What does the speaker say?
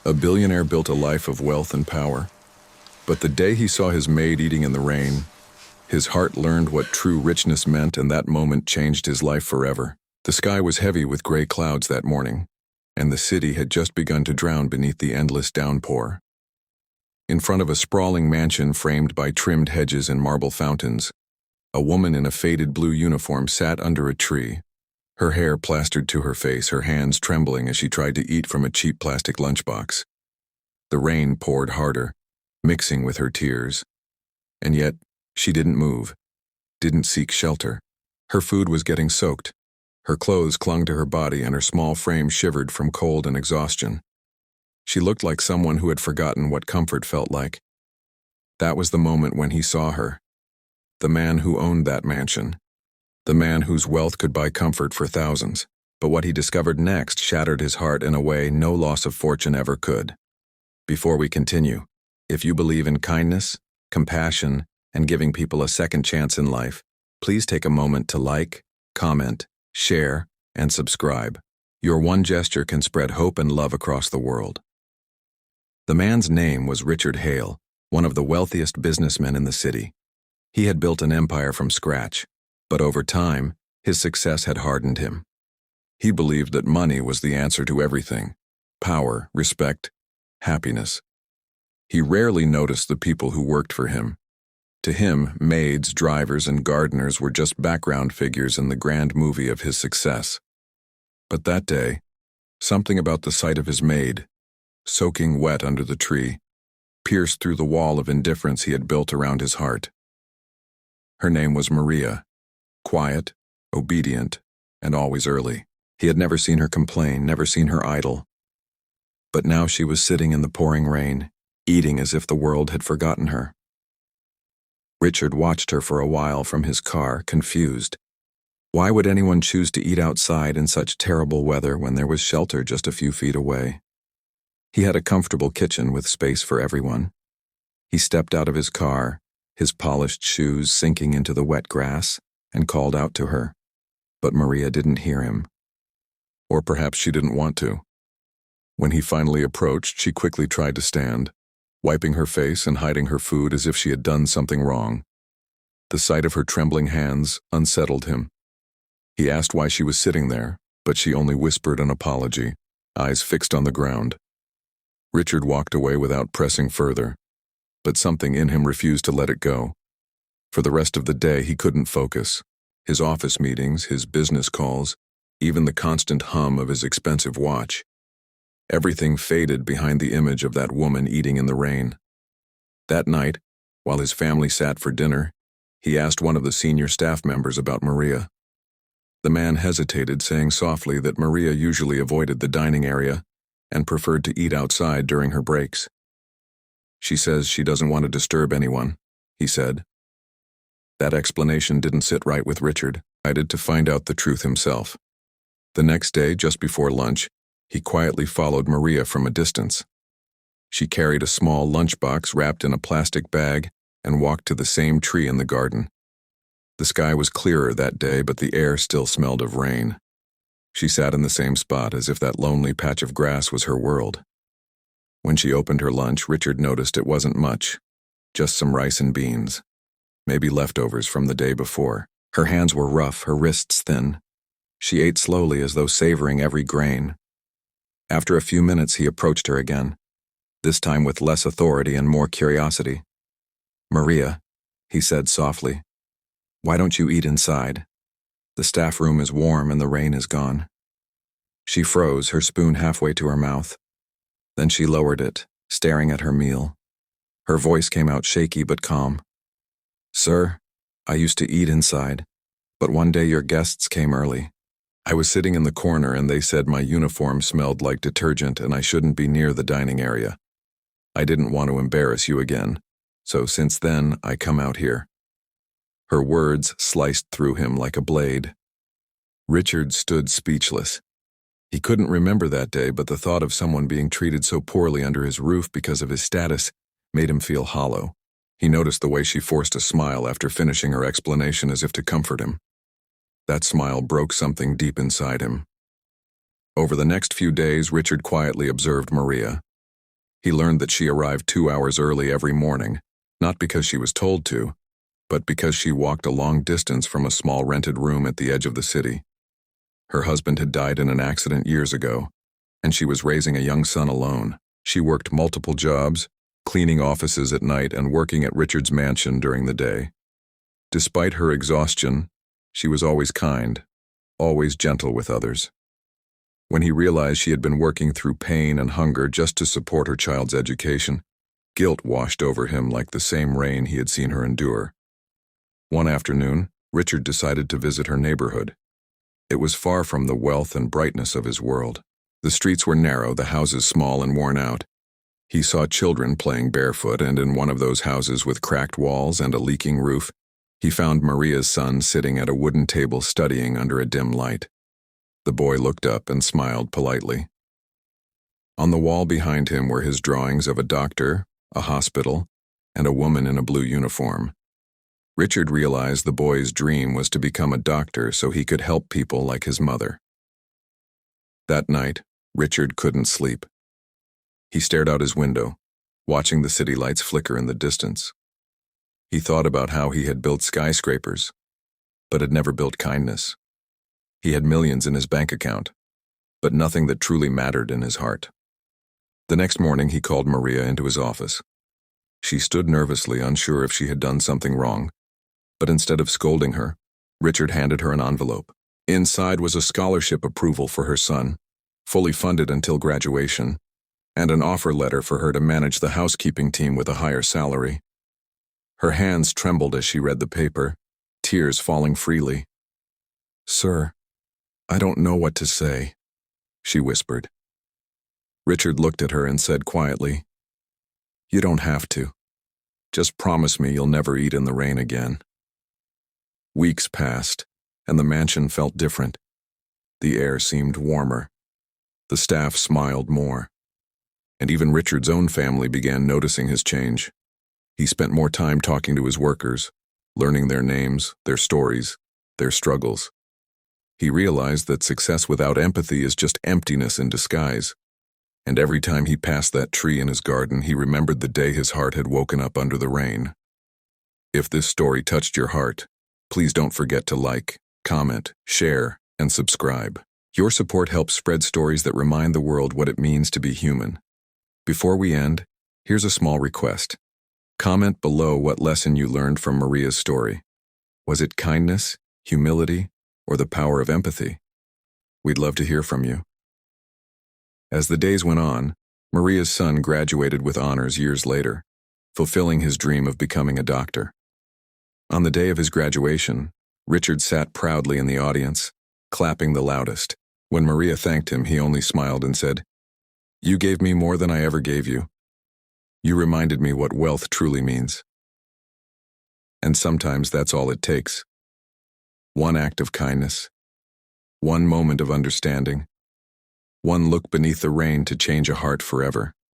A billionaire built a life of wealth and power. But the day he saw his maid eating in the rain, his heart learned what true richness meant, and that moment changed his life forever. The sky was heavy with gray clouds that morning, and the city had just begun to drown beneath the endless downpour. In front of a sprawling mansion framed by trimmed hedges and marble fountains, a woman in a faded blue uniform sat under a tree, her hair plastered to her face, her hands trembling as she tried to eat from a cheap plastic lunchbox. The rain poured harder, mixing with her tears. And yet, she didn't move, didn't seek shelter. Her food was getting soaked. Her clothes clung to her body and her small frame shivered from cold and exhaustion. She looked like someone who had forgotten what comfort felt like. That was the moment when he saw her. The man who owned that mansion. The man whose wealth could buy comfort for thousands. But what he discovered next shattered his heart in a way no loss of fortune ever could. Before we continue, if you believe in kindness, compassion, and giving people a second chance in life, please take a moment to like, comment, share, and subscribe. Your one gesture can spread hope and love across the world. The man's name was Richard Hale, one of the wealthiest businessmen in the city. He had built an empire from scratch, but over time, his success had hardened him. He believed that money was the answer to everything: power, respect, happiness. He rarely noticed the people who worked for him. To him, maids, drivers, and gardeners were just background figures in the grand movie of his success. But that day, something about the sight of his maid, soaking wet under the tree, pierced through the wall of indifference he had built around his heart. Her name was Maria, quiet, obedient, and always early. He had never seen her complain, never seen her idle. But now she was sitting in the pouring rain, eating as if the world had forgotten her. Richard watched her for a while from his car, confused. Why would anyone choose to eat outside in such terrible weather when there was shelter just a few feet away? He had a comfortable kitchen with space for everyone. He stepped out of his car, his polished shoes sinking into the wet grass, and called out to her. But Maria didn't hear him. Or perhaps she didn't want to. When he finally approached, she quickly tried to stand, wiping her face and hiding her food as if she had done something wrong. The sight of her trembling hands unsettled him. He asked why she was sitting there, but she only whispered an apology, eyes fixed on the ground. Richard walked away without pressing further, but something in him refused to let it go. For the rest of the day, he couldn't focus. His office meetings, his business calls, even the constant hum of his expensive watch. Everything faded behind the image of that woman eating in the rain. That night, while his family sat for dinner, he asked one of the senior staff members about Maria. The man hesitated, saying softly that Maria usually avoided the dining area and preferred to eat outside during her breaks. She says she doesn't want to disturb anyone, he said. That explanation didn't sit right with Richard. He decided to find out the truth himself. The next day, just before lunch, he quietly followed Maria from a distance. She carried a small lunchbox wrapped in a plastic bag and walked to the same tree in the garden. The sky was clearer that day, but the air still smelled of rain. She sat in the same spot as if that lonely patch of grass was her world. When she opened her lunch, Richard noticed it wasn't much, just some rice and beans, maybe leftovers from the day before. Her hands were rough, her wrists thin. She ate slowly as though savoring every grain. After a few minutes, he approached her again, this time with less authority and more curiosity. "Maria," he said softly, "why don't you eat inside? The staff room is warm and the rain is gone." She froze, her spoon halfway to her mouth. Then she lowered it, staring at her meal. Her voice came out shaky but calm. "Sir, I used to eat inside, but one day your guests came early. I was sitting in the corner and they said my uniform smelled like detergent and I shouldn't be near the dining area. I didn't want to embarrass you again, so since then I come out here." Her words sliced through him like a blade. Richard stood speechless. He couldn't remember that day, but the thought of someone being treated so poorly under his roof because of his status made him feel hollow. He noticed the way she forced a smile after finishing her explanation as if to comfort him. That smile broke something deep inside him. Over the next few days, Richard quietly observed Maria. He learned that she arrived 2 hours early every morning, not because she was told to, but because she walked a long distance from a small rented room at the edge of the city. Her husband had died in an accident years ago, and she was raising a young son alone. She worked multiple jobs, cleaning offices at night and working at Richard's mansion during the day. Despite her exhaustion, she was always kind, always gentle with others. When he realized she had been working through pain and hunger just to support her child's education, guilt washed over him like the same rain he had seen her endure. One afternoon, Richard decided to visit her neighborhood. It was far from the wealth and brightness of his world. The streets were narrow, the houses small and worn out. He saw children playing barefoot, and in one of those houses with cracked walls and a leaking roof, he found Maria's son sitting at a wooden table studying under a dim light. The boy looked up and smiled politely. On the wall behind him were his drawings of a doctor, a hospital, and a woman in a blue uniform. Richard realized the boy's dream was to become a doctor so he could help people like his mother. That night, Richard couldn't sleep. He stared out his window, watching the city lights flicker in the distance. He thought about how he had built skyscrapers, but had never built kindness. He had millions in his bank account, but nothing that truly mattered in his heart. The next morning, he called Maria into his office. She stood nervously, unsure if she had done something wrong, but instead of scolding her, Richard handed her an envelope. Inside was a scholarship approval for her son, fully funded until graduation, and an offer letter for her to manage the housekeeping team with a higher salary. Her hands trembled as she read the paper, tears falling freely. "Sir, I don't know what to say," she whispered. Richard looked at her and said quietly, "You don't have to. Just promise me you'll never eat in the rain again." Weeks passed, and the mansion felt different. The air seemed warmer. The staff smiled more. And even Richard's own family began noticing his change. He spent more time talking to his workers, learning their names, their stories, their struggles. He realized that success without empathy is just emptiness in disguise. And every time he passed that tree in his garden, he remembered the day his heart had woken up under the rain. If this story touched your heart, please don't forget to like, comment, share, and subscribe. Your support helps spread stories that remind the world what it means to be human. Before we end, here's a small request. Comment below what lesson you learned from Maria's story. Was it kindness, humility, or the power of empathy? We'd love to hear from you. As the days went on, Maria's son graduated with honors years later, fulfilling his dream of becoming a doctor. On the day of his graduation, Richard sat proudly in the audience, clapping the loudest. When Maria thanked him, he only smiled and said, "You gave me more than I ever gave you. You reminded me what wealth truly means." And sometimes that's all it takes. One act of kindness, one moment of understanding, one look beneath the rain to change a heart forever.